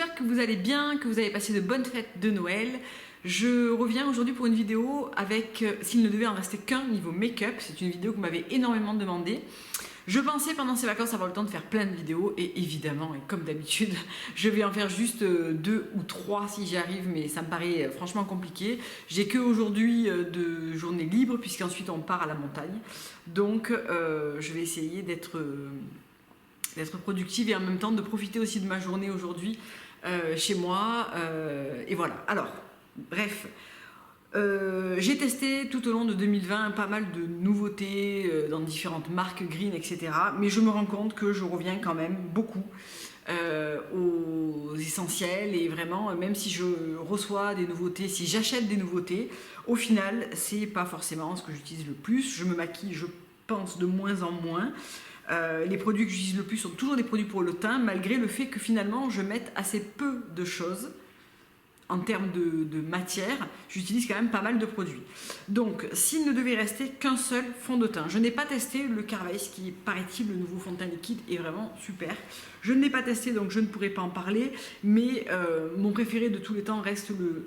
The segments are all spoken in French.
j'espère que vous allez bien, que vous avez passé de bonnes fêtes de Noël. Je reviens aujourd'hui pour une vidéo avec s'il ne devait en rester qu'un niveau make-up. C'est une vidéo que vous m'avez énormément demandé. Je pensais pendant ces vacances avoir le temps de faire plein de vidéos et évidemment, et comme d'habitude, je vais en faire juste 2 ou 3 si j'y arrive, mais ça me paraît franchement compliqué. J'ai que aujourd'hui de journée libre puisqu'ensuite on part à la montagne. Donc je vais essayer d'être productive et en même temps de profiter aussi de ma journée aujourd'hui chez moi. Et voilà. Alors, bref. J'ai testé tout au long de 2020 pas mal de nouveautés dans différentes marques green, etc. Mais je me rends compte que je reviens quand même beaucoup aux essentiels et vraiment, même si je reçois des nouveautés, si j'achète des nouveautés, au final, c'est pas forcément ce que j'utilise le plus. Je me maquille, je pense, de moins en moins. Les produits que j'utilise le plus sont toujours des produits pour le teint, malgré le fait que finalement, je mette assez peu de choses. En termes de matière, j'utilise quand même pas mal de produits. Donc, s'il ne devait rester qu'un seul fond de teint, je n'ai pas testé le Carvais, qui est, paraît-il, le nouveau fond de teint liquide, est vraiment super. Je ne l'ai pas testé, donc je ne pourrais pas en parler, mais mon préféré de tous les temps reste le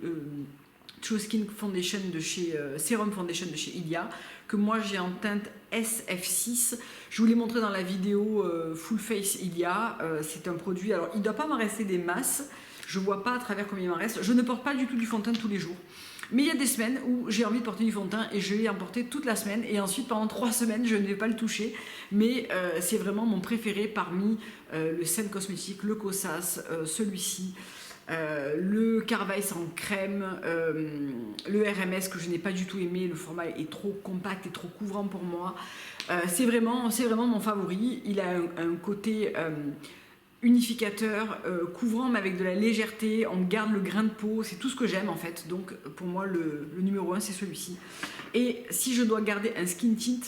True Skin Foundation de chez Serum Foundation de chez Ilia, que moi j'ai en teinte SF6. Je vous l'ai montré dans la vidéo Full Face Ilia. C'est un produit, alors il ne doit pas m'en rester des masses. Je ne vois pas à travers combien il m'en reste. Je ne porte pas du tout du fond de teint tous les jours. Mais il y a des semaines où j'ai envie de porter du fond de teint et je vais en porter toute la semaine. Et ensuite, pendant 3 semaines, je ne vais pas le toucher. Mais c'est vraiment mon préféré parmi le Sen Cosmétique, le Kosas, celui-ci, le Carvais en crème, le RMS que je n'ai pas du tout aimé. Le format est trop compact et trop couvrant pour moi. C'est vraiment mon favori. Il a un côté... unificateur, couvrant mais avec de la légèreté, on garde le grain de peau, c'est tout ce que j'aime en fait. Donc pour moi le numéro 1 c'est celui-ci. Et si je dois garder un skin tint,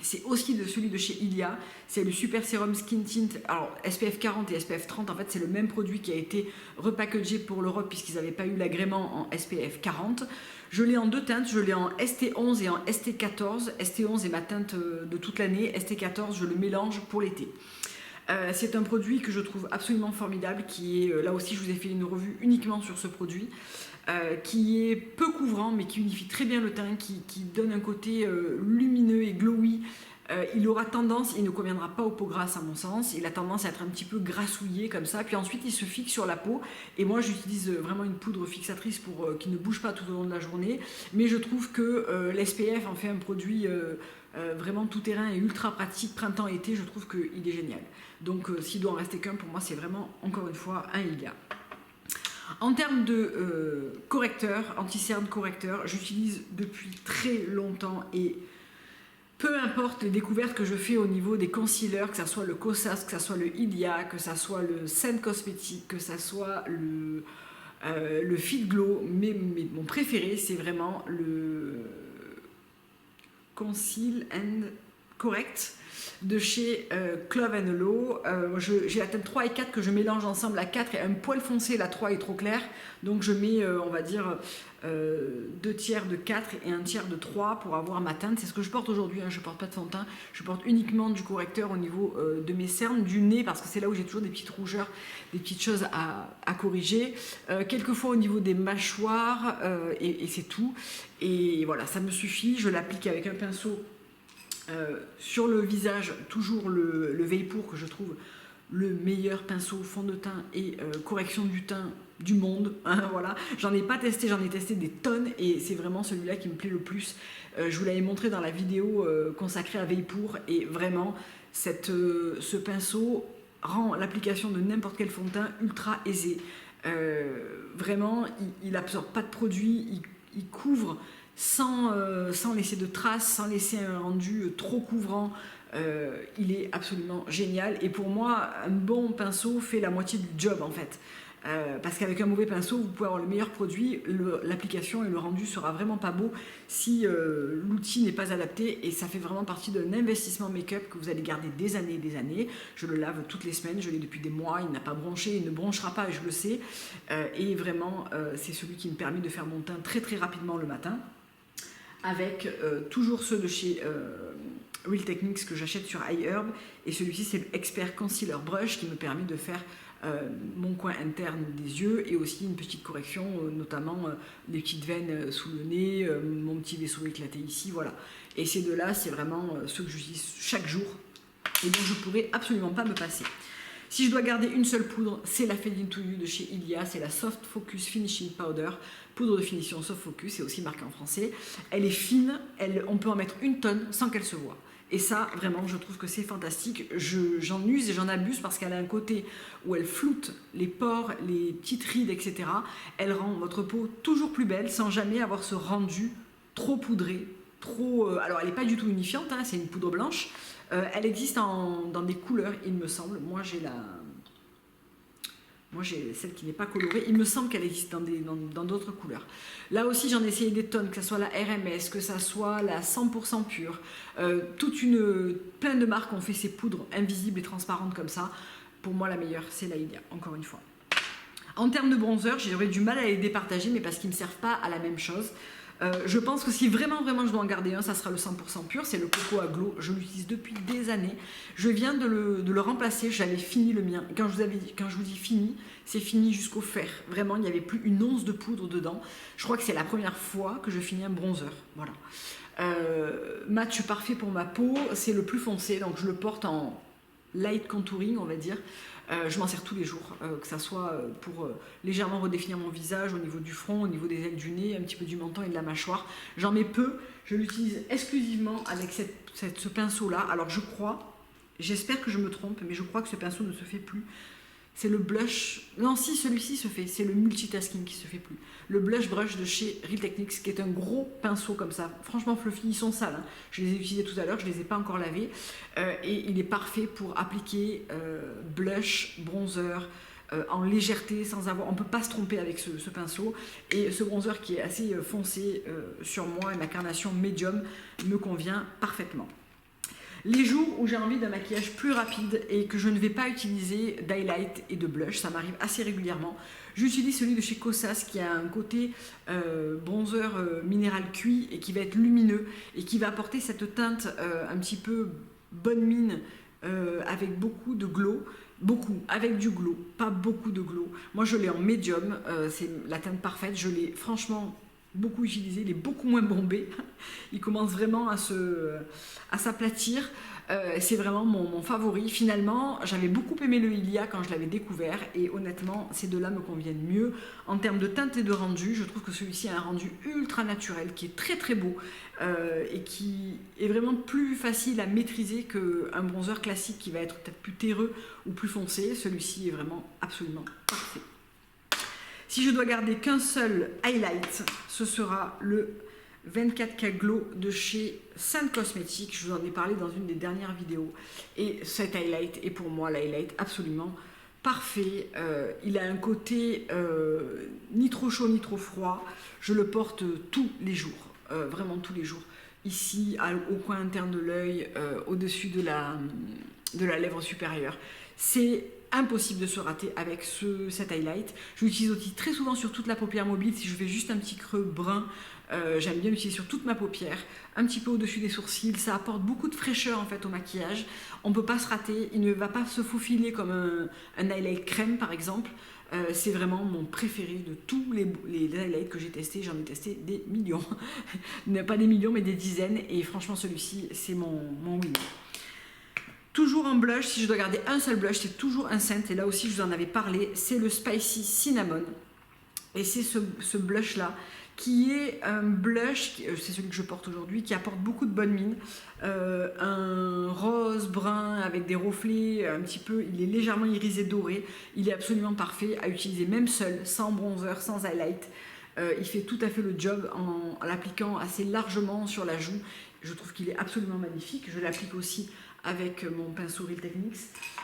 c'est aussi de celui de chez Ilia, c'est le Super Serum Skin Tint, alors SPF 40 et SPF 30, en fait c'est le même produit qui a été repackagé pour l'Europe puisqu'ils n'avaient pas eu l'agrément en SPF 40. Je l'ai en 2 teintes, je l'ai en ST11 et en ST14. ST11 est ma teinte de toute l'année, ST14 je le mélange pour l'été. C'est un produit que je trouve absolument formidable, qui est, là aussi je vous ai fait une revue uniquement sur ce produit, qui est peu couvrant mais qui unifie très bien le teint, qui donne un côté lumineux et glowy. Il aura tendance, il ne conviendra pas aux peaux grasses à mon sens, il a tendance à être un petit peu grassouillé comme ça, puis ensuite il se fixe sur la peau et moi j'utilise vraiment une poudre fixatrice pour qui ne bouge pas tout au long de la journée, mais je trouve que l'SPF en fait un produit vraiment tout terrain et ultra pratique printemps-été, je trouve qu'il est génial. Donc s'il doit en rester qu'un, pour moi c'est vraiment encore une fois un Ilia. En termes de correcteur, anti-cerne correcteur, j'utilise depuis très longtemps et peu importe les découvertes que je fais au niveau des concealers, que ce soit le Kosas, que ce soit le Ilia, que ce soit le Sen Cosmétique, que ce soit le Fit Glow, mais mon préféré c'est vraiment le Conceal and Correct de chez Clove & Low. J'ai la teinte 3 et 4 que je mélange ensemble. La 4 est un poil foncé, la 3 est trop claire. Donc je mets, on va dire, 2 tiers de 4 et 1 tiers de 3 pour avoir ma teinte. C'est ce que je porte aujourd'hui, hein. Je ne porte pas de fond de teint. Je porte uniquement du correcteur au niveau de mes cernes, du nez, parce que c'est là où j'ai toujours des petites rougeurs, des petites choses à corriger. Quelquefois au niveau des mâchoires, et c'est tout. Et voilà, ça me suffit. Je l'applique avec un pinceau sur le visage, toujours le Vapor que je trouve le meilleur pinceau fond de teint et correction du teint du monde, hein, voilà. J'en ai pas testé, j'en ai testé des tonnes et c'est vraiment celui-là qui me plaît le plus. Je vous l'avais montré dans la vidéo consacrée à Vapor et vraiment ce pinceau rend l'application de n'importe quel fond de teint ultra aisée. Vraiment, il absorbe pas de produit, il couvre sans laisser de traces, sans laisser un rendu trop couvrant. Il est absolument génial et pour moi un bon pinceau fait la moitié du job en fait, parce qu'avec un mauvais pinceau vous pouvez avoir le meilleur produit, l'application et le rendu sera vraiment pas beau si l'outil n'est pas adapté, et ça fait vraiment partie d'un investissement make-up que vous allez garder des années et des années. Je le lave toutes les semaines, je l'ai depuis des mois, il n'a pas bronché, il ne bronchera pas et je le sais, et vraiment c'est celui qui me permet de faire mon teint très très rapidement le matin, avec toujours ceux de chez Real Techniques que j'achète sur iHerb, et celui-ci c'est l'Expert Concealer Brush qui me permet de faire mon coin interne des yeux et aussi une petite correction, notamment les petites veines sous le nez, mon petit vaisseau éclaté ici, voilà. Et ces deux-là, c'est vraiment ceux que j'utilise chaque jour et dont je ne pourrais absolument pas me passer. Si je dois garder une seule poudre, c'est la Fade Into You de chez Ilia, c'est la Soft Focus Finishing Powder, poudre de finition Soft Focus, c'est aussi marqué en français. Elle est fine, on peut en mettre une tonne sans qu'elle se voie. Et ça, vraiment, je trouve que c'est fantastique. J'en use et j'en abuse parce qu'elle a un côté où elle floute les pores, les petites rides, etc. Elle rend votre peau toujours plus belle sans jamais avoir ce rendu trop poudré, trop... alors, elle n'est pas du tout unifiante, hein, c'est une poudre blanche. Elle existe dans des couleurs, il me semble. Moi, j'ai celle qui n'est pas colorée. Il me semble qu'elle existe dans d'autres couleurs. Là aussi, j'en ai essayé des tonnes, que ce soit la RMS, que ce soit la 100% pure. Plein de marques ont fait ces poudres invisibles et transparentes comme ça. Pour moi, la meilleure, c'est la Ilia, encore une fois. En termes de bronzer, j'aurais du mal à les départager, mais parce qu'ils ne me servent pas à la même chose. Je pense que si vraiment je dois en garder un, ça sera le 100% pur, c'est le Cocoa Glow, je l'utilise depuis des années, je viens de le remplacer, j'avais fini le mien, quand je vous dis fini, c'est fini jusqu'au fer, vraiment il n'y avait plus une once de poudre dedans, je crois que c'est la première fois que je finis un bronzer, voilà. Match parfait pour ma peau, c'est le plus foncé, donc je le porte en light contouring on va dire. Je m'en sers tous les jours, que ça soit pour légèrement redéfinir mon visage au niveau du front, au niveau des ailes du nez, un petit peu du menton et de la mâchoire. J'en mets peu, je l'utilise exclusivement avec ce pinceau-là. Alors je crois, j'espère que je me trompe, mais je crois que ce pinceau ne se fait plus. C'est le blush, non si celui-ci se fait, c'est le multitasking qui se fait plus. Le blush brush de chez Real Techniques, qui est un gros pinceau comme ça, franchement fluffy, ils sont sales, hein. Je les ai utilisés tout à l'heure, je ne les ai pas encore lavés, et il est parfait pour appliquer blush, bronzer, en légèreté, sans avoir, on ne peut pas se tromper avec ce pinceau, et ce bronzer qui est assez foncé sur moi, et ma carnation médium me convient parfaitement. Les jours où j'ai envie d'un maquillage plus rapide et que je ne vais pas utiliser d'highlight et de blush, ça m'arrive assez régulièrement, j'utilise celui de chez Kosas qui a un côté bronzer minéral cuit et qui va être lumineux et qui va apporter cette teinte un petit peu bonne mine avec beaucoup de glow. Beaucoup, avec du glow, pas beaucoup de glow. Moi je l'ai en médium, c'est la teinte parfaite, je l'ai franchement beaucoup utilisé, il est beaucoup moins bombé, il commence vraiment à s'aplatir, c'est vraiment mon favori. Finalement, j'avais beaucoup aimé le Ilia quand je l'avais découvert et honnêtement, ces deux-là me conviennent mieux. En termes de teinte et de rendu, je trouve que celui-ci a un rendu ultra naturel qui est très très beau et qui est vraiment plus facile à maîtriser qu'un bronzer classique qui va être peut-être plus terreux ou plus foncé. Celui-ci est vraiment absolument parfait. Si je dois garder qu'un seul highlight, ce sera le 24K Glow de chez Sainte Cosmétique. Je vous en ai parlé dans une des dernières vidéos. Et cet highlight est pour moi l'highlight absolument parfait. Il a un côté ni trop chaud ni trop froid. Je le porte tous les jours, vraiment tous les jours. Ici, au coin interne de l'œil, au-dessus de la lèvre supérieure. C'est impossible de se rater avec cet highlight. Je l'utilise aussi très souvent sur toute la paupière mobile. Si je fais juste un petit creux brun, j'aime bien l'utiliser sur toute ma paupière, un petit peu au-dessus des sourcils. Ça apporte beaucoup de fraîcheur en fait au maquillage. On ne peut pas se rater. Il ne va pas se faufiler comme un highlight crème par exemple. C'est vraiment mon préféré de tous les highlights que j'ai testés. J'en ai testé des millions. Pas des millions mais des dizaines. Et franchement celui-ci c'est mon winner. Toujours en blush, si je dois garder un seul blush, c'est toujours un Scent. Et là aussi, je vous en avais parlé, c'est le Spicy Cinnamon. Et c'est ce blush-là, qui est un blush, c'est celui que je porte aujourd'hui, qui apporte beaucoup de bonne mine. Un rose brun avec des reflets un petit peu, il est légèrement irisé doré. Il est absolument parfait à utiliser même seul, sans bronzer, sans highlight. Il fait tout à fait le job en l'appliquant assez largement sur la joue. Je trouve qu'il est absolument magnifique. Je l'applique aussi avec mon pinceau Real Techniques.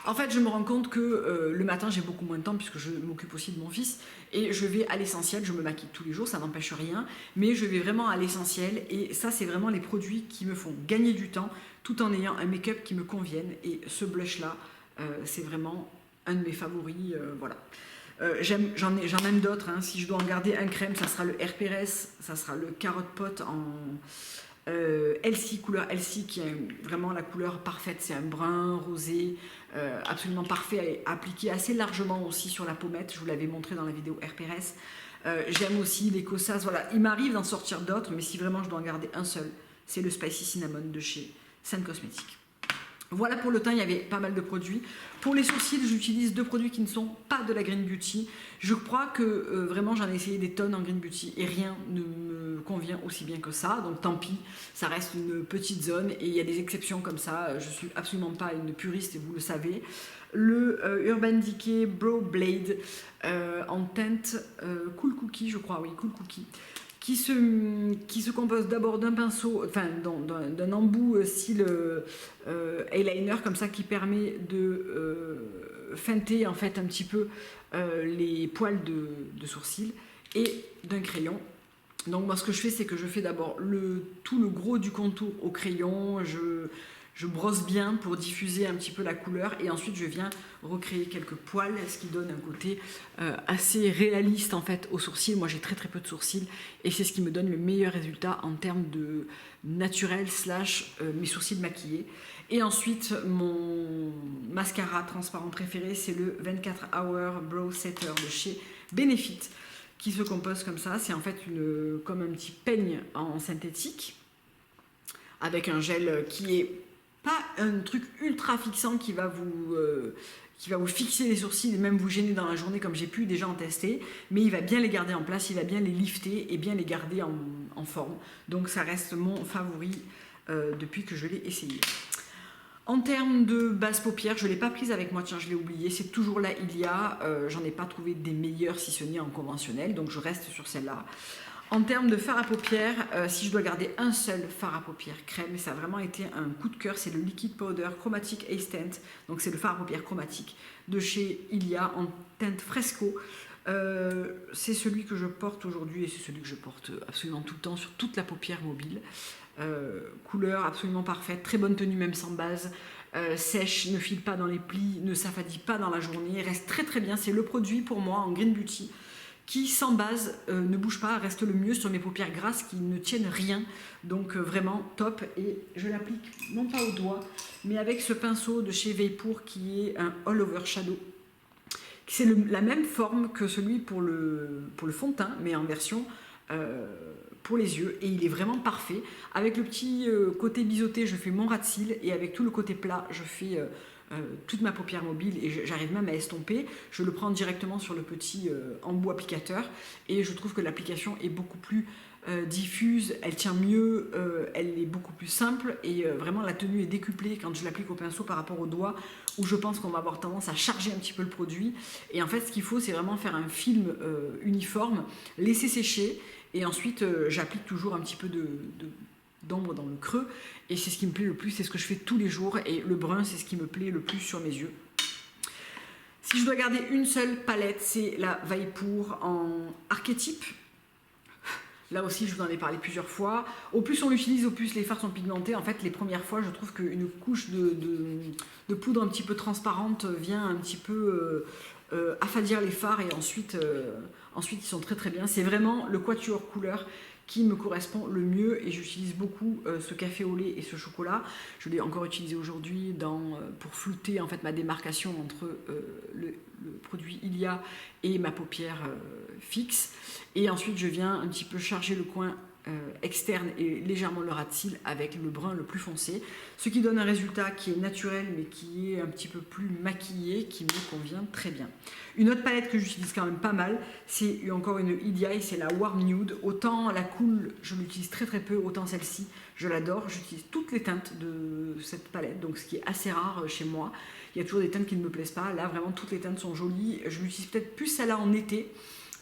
En fait, je me rends compte que le matin, j'ai beaucoup moins de temps puisque je m'occupe aussi de mon fils et je vais à l'essentiel. Je me maquille tous les jours, ça n'empêche rien, mais je vais vraiment à l'essentiel et ça, c'est vraiment les produits qui me font gagner du temps tout en ayant un make-up qui me convienne et ce blush-là, c'est vraiment un de mes favoris, voilà. J'en aime d'autres, hein. Si je dois en garder un crème, ça sera le Herpérès, ça sera le Carotte Pot Elsie, couleur Elsie, qui est vraiment la couleur parfaite, c'est un brun rosé, absolument parfait, appliqué assez largement aussi sur la pommette, je vous l'avais montré dans la vidéo RPRS. J'aime aussi les Cosas, voilà, il m'arrive d'en sortir d'autres, mais si vraiment je dois en garder un seul, c'est le Spicy Cinnamon de chez Scent Cosmetics. Voilà pour le teint, il y avait pas mal de produits. Pour les sourcils, j'utilise 2 produits qui ne sont pas de la Green Beauty. Je crois que vraiment j'en ai essayé des tonnes en Green Beauty et rien ne me convient aussi bien que ça. Donc tant pis, ça reste une petite zone et il y a des exceptions comme ça. Je suis absolument pas une puriste et vous le savez. Le Urban Decay Brow Blade en teinte Cool Cookie, je crois, oui, Cool Cookie. Qui se compose d'abord d'un pinceau, enfin d'un embout style eyeliner comme ça qui permet de feinter en fait un petit peu les poils de sourcils et d'un crayon. Donc moi ce que je fais c'est que je fais d'abord tout le gros du contour au crayon, je brosse bien pour diffuser un petit peu la couleur et ensuite je viens recréer quelques poils, ce qui donne un côté assez réaliste en fait aux sourcils. Moi j'ai très peu de sourcils et c'est ce qui me donne le meilleur résultat en termes de naturel / mes sourcils maquillés. Et ensuite mon mascara transparent préféré c'est le 24 Hour Brow Setter de chez Benefit qui se compose comme ça. C'est en fait comme un petit peigne en synthétique avec un gel qui est pas un truc ultra fixant qui va vous fixer les sourcils et même vous gêner dans la journée comme j'ai pu déjà en tester, mais il va bien les garder en place, il va bien les lifter et bien les garder en forme. Donc ça reste mon favori depuis que je l'ai essayé. En termes de base paupières, je ne l'ai pas prise avec moi, tiens je l'ai oublié, c'est toujours là Ilia, j'en ai pas trouvé des meilleures si ce n'est en conventionnel, donc je reste sur celle-là. En termes de fard à paupières, si je dois garder un seul fard à paupières crème, et ça a vraiment été un coup de cœur, c'est le Liquid Powder Chromatic Ace Tint, donc c'est le fard à paupières chromatique de chez Ilia en teinte Fresco. C'est celui que je porte aujourd'hui et c'est celui que je porte absolument tout le temps sur toute la paupière mobile. Couleur absolument parfaite, très bonne tenue même sans base, sèche, ne file pas dans les plis, ne s'affadit pas dans la journée, reste très bien, c'est le produit pour moi en Green Beauty qui sans base ne bouge pas, reste le mieux sur mes paupières grasses qui ne tiennent rien, donc vraiment top. Et je l'applique non pas au doigt mais avec ce pinceau de chez Vapor qui est un All Over Shadow. C'est la même forme que celui pour le fond de teint mais en version pour les yeux et il est vraiment parfait. Avec le petit côté biseauté je fais mon ras de cils et avec tout le côté plat je fais toute ma paupière mobile et j'arrive même à estomper. Je le prends directement sur le petit embout applicateur et je trouve que l'application est beaucoup plus diffuse, elle tient mieux, elle est beaucoup plus simple et vraiment la tenue est décuplée quand je l'applique au pinceau par rapport au doigt où je pense qu'on va avoir tendance à charger un petit peu le produit et en fait ce qu'il faut c'est vraiment faire un film uniforme, laisser sécher et ensuite j'applique toujours un petit peu d'ombre dans le creux et c'est ce qui me plaît le plus, c'est ce que je fais tous les jours et le brun c'est ce qui me plaît le plus sur mes yeux. Si je dois garder une seule palette c'est la Vapor en archétype. Là aussi je vous en ai parlé plusieurs fois, au plus on l'utilise au plus les fards sont pigmentés. En fait les premières fois je trouve qu'une couche de poudre un petit peu transparente vient un petit peu affadir les fards et ensuite ils sont très bien. C'est vraiment le quatuor couleur qui me correspond le mieux et j'utilise beaucoup ce café au lait et ce chocolat. Je l'ai encore utilisé aujourd'hui pour flouter en fait ma démarcation entre le produit Ilia et ma paupière fixe. Et ensuite je viens un petit peu charger le coin externe et légèrement le ras de cils avec le brun le plus foncé, ce qui donne un résultat qui est naturel mais qui est un petit peu plus maquillé, qui me convient très bien. Une autre palette que j'utilise quand même pas mal, c'est encore une Ilia et c'est la Warm Nude. Autant la Cool je l'utilise très peu, autant celle-ci je l'adore. J'utilise toutes les teintes de cette palette, donc ce qui est assez rare chez moi. Il y a toujours des teintes qui ne me plaisent pas, là vraiment toutes les teintes sont jolies. Je l'utilise peut-être plus celle-là en été.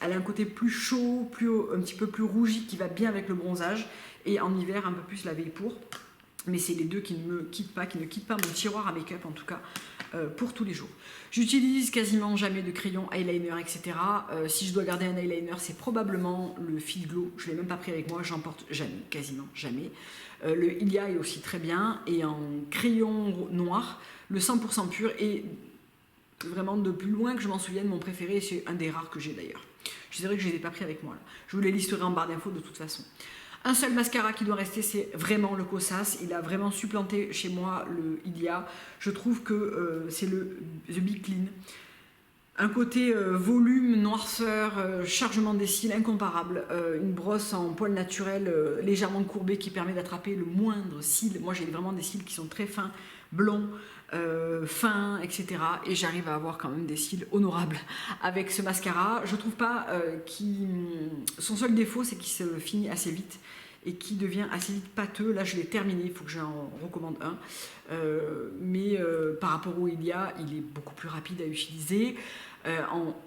Elle a un côté plus chaud, un petit peu plus rougi qui va bien avec le bronzage. Et en hiver, un peu plus la Vapor. Mais c'est les deux qui ne me quittent pas, qui ne quittent pas mon tiroir à make-up en tout cas, pour tous les jours. J'utilise quasiment jamais de crayon, eyeliner, etc. Si je dois garder un eyeliner, c'est probablement le Fit Glow. Je ne l'ai même pas pris avec moi, j'en porte jamais, quasiment jamais. Le Ilia est aussi très bien. Et en crayon noir, le 100% pur est vraiment de plus loin que je m'en souvienne mon préféré. Et c'est un des rares que j'ai d'ailleurs. Je dirais que je ne les ai pas pris avec moi. Là. Je vous les listerai en barre d'infos de toute façon. Un seul mascara qui doit rester, c'est vraiment le Kosas. Il a vraiment supplanté chez moi le Ilia. Je trouve que c'est le The Big Clean. Un côté volume, noirceur, chargement des cils incomparable. Une brosse en poil naturel légèrement courbée qui permet d'attraper le moindre cil. Moi j'ai vraiment des cils qui sont très fins, blonds, fins, etc. Et j'arrive à avoir quand même des cils honorables avec ce mascara. Je trouve pas son seul défaut, c'est qu'il se finit assez vite et qui devient assez vite pâteux. Là je l'ai terminé, il faut que j'en recommande un. Mais par rapport au Ilia, il est beaucoup plus rapide à utiliser.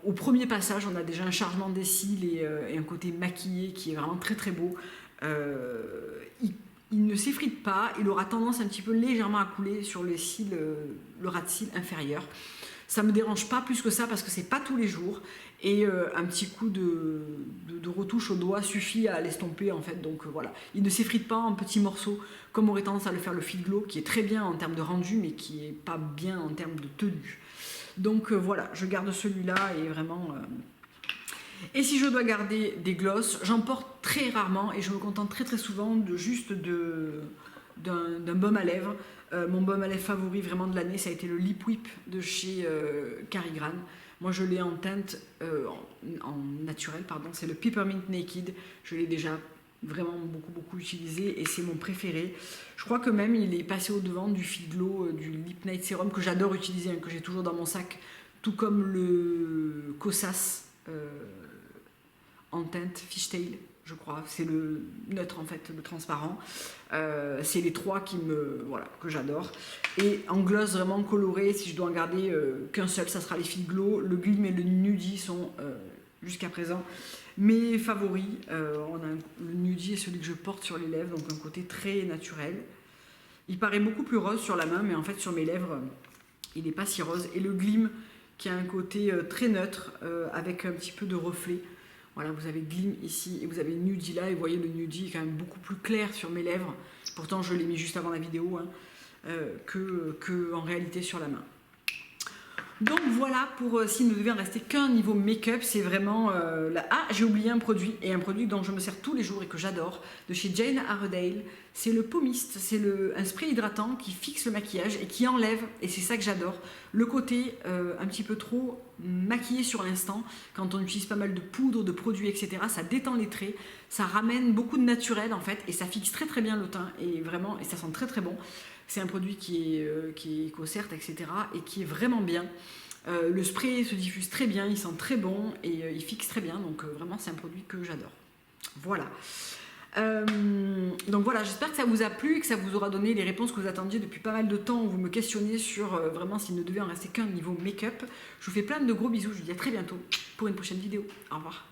Au premier passage, on a déjà un chargement des cils et un côté maquillé qui est vraiment très très beau. Il ne s'effrite pas, il aura tendance un petit peu légèrement à couler sur les cils, le ras de cils inférieur. Ça me dérange pas plus que ça parce que c'est pas tous les jours et un petit coup de retouche au doigt suffit à l'estomper en fait. Donc voilà, il ne s'effrite pas en petits morceaux comme aurait tendance à le faire le Fit Glow qui est très bien en termes de rendu mais qui est pas bien en termes de tenue. Donc voilà, je garde celui-là et vraiment... Et si je dois garder des glosses, j'en porte très rarement et je me contente très très souvent d'un baume à lèvres. Mon baume à lèvres favori vraiment de l'année, ça a été le Lip Whip de chez Carigran. Moi je l'ai en teinte, en naturel, pardon, c'est le Peppermint Naked. Je l'ai déjà vraiment beaucoup utilisé et c'est mon préféré. Je crois que même il est passé au devant du Fit Glow, du Lip Night Serum que j'adore utiliser, que j'ai toujours dans mon sac, tout comme le Kosas en teinte Fishtail, je crois. C'est le neutre en fait, le transparent. C'est les trois que j'adore. Et en gloss vraiment coloré, si je dois en garder qu'un seul, ça sera les Fit Glow. Le Glim et le Nudie sont jusqu'à présent mes favoris. Le Nudie est celui que je porte sur les lèvres, donc un côté très naturel. Il paraît beaucoup plus rose sur la main, mais en fait sur mes lèvres, il n'est pas si rose. Et le Glim qui a un côté très neutre, avec un petit peu de reflet. Voilà, vous avez Glim ici et vous avez Nudie là, et vous voyez le Nudie est quand même beaucoup plus clair sur mes lèvres. Pourtant je l'ai mis juste avant la vidéo, que en réalité sur la main. Donc voilà pour s'il ne devait en rester qu'un niveau make-up, c'est vraiment Ah, j'ai oublié un produit, et un produit dont je me sers tous les jours et que j'adore, de chez Jane Iredale. C'est le Pomist, c'est un spray hydratant qui fixe le maquillage et qui enlève, et c'est ça que j'adore, le côté un petit peu trop maquillé sur l'instant. Quand on utilise pas mal de poudre, de produits, etc., ça détend les traits, ça ramène beaucoup de naturel en fait, et ça fixe très très bien le teint, et vraiment, et ça sent très très bon. C'est un produit qui est éco-cert, etc. et qui est vraiment bien. Le spray se diffuse très bien, il sent très bon et il fixe très bien. Donc vraiment, c'est un produit que j'adore. Voilà. Donc voilà, j'espère que ça vous a plu et que ça vous aura donné les réponses que vous attendiez depuis pas mal de temps où vous me questionnez sur vraiment s'il ne devait en rester qu'un niveau make-up. Je vous fais plein de gros bisous, je vous dis à très bientôt pour une prochaine vidéo. Au revoir.